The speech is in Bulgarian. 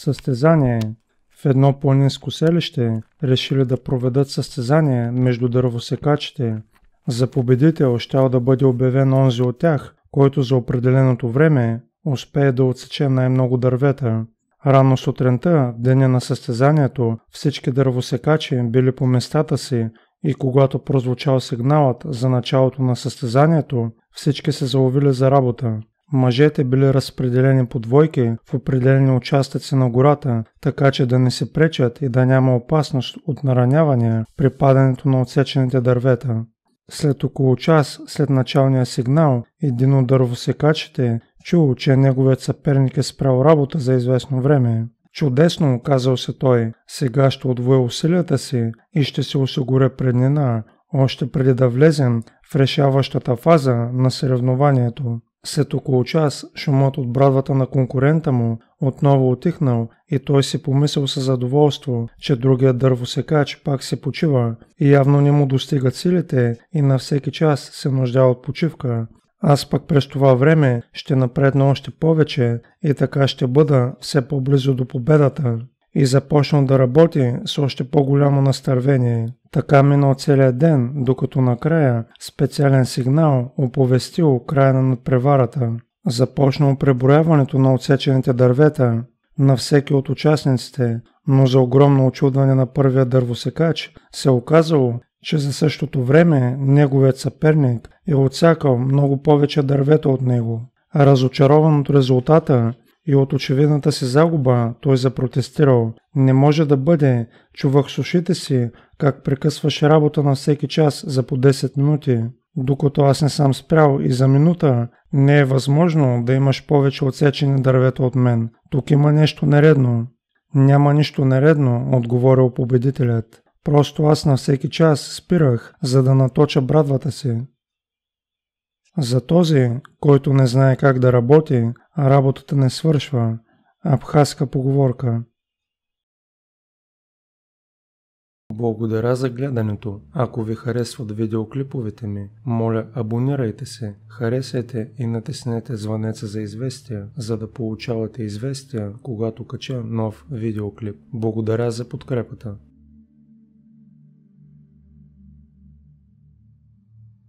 Състезание. В едно планинско селище решили да проведат състезание между дървосекачите. За победител щял да бъде обявен онзи от тях, който за определеното време успее да отсече най-много дървета. Рано сутринта, в деня на състезанието, всички дървосекачи били по местата си и когато прозвучал сигналът за началото на състезанието, всички се заловили за работа. Мъжете били разпределени по двойки в определени участъци на гората, така че да не се пречат и да няма опасност от наранявания при падането на отсечените дървета. След около час след началния сигнал, един от дървосекачите чул, че неговият съперник е спрял работа за известно време. Чудесно, казал се той, сега ще удвоя усилията си и ще се осигуря преднина, още преди да влезем в решаващата фаза на съревнованието. След около час шумът от брадвата на конкурента му отново отихнал и той си помислил със задоволство, че другият дървосекач пак се почива и явно не му достигат силите и на всеки час се нуждае от почивка. Аз пък през това време ще напредна още повече и така ще бъда все по-близо до победата. И започнал да работи с още по-голямо настървение. Така минал целият ден, докато накрая специален сигнал оповестил края на надпреварата. Започнал преброяването на отсечените дървета на всеки от участниците, но за огромно очудване на първия дървосекач се оказало, че за същото време неговият съперник е отсякал много повече дървета от него. Разочарован от резултата и от очевидната си загуба, той запротестирал: „Не може да бъде, чувах с ушите си как прекъсваш работа на всеки час за по 10 минути, докато аз не съм спрял и за минута. Не е възможно да имаш повече отсечени дървета от мен. Тук има нещо нередно." „Няма нищо нередно", отговорил победителят. „Просто аз на всеки час спирах, за да наточа брадвата си." За този, който не знае как да работи, работата не свършва. Абхазска поговорка. Благодаря за гледането. Ако ви харесват видеоклиповете ми, моля абонирайте се, харесайте и натиснете звънеца за известия, за да получавате известия, когато кача нов видеоклип. Благодаря за подкрепата.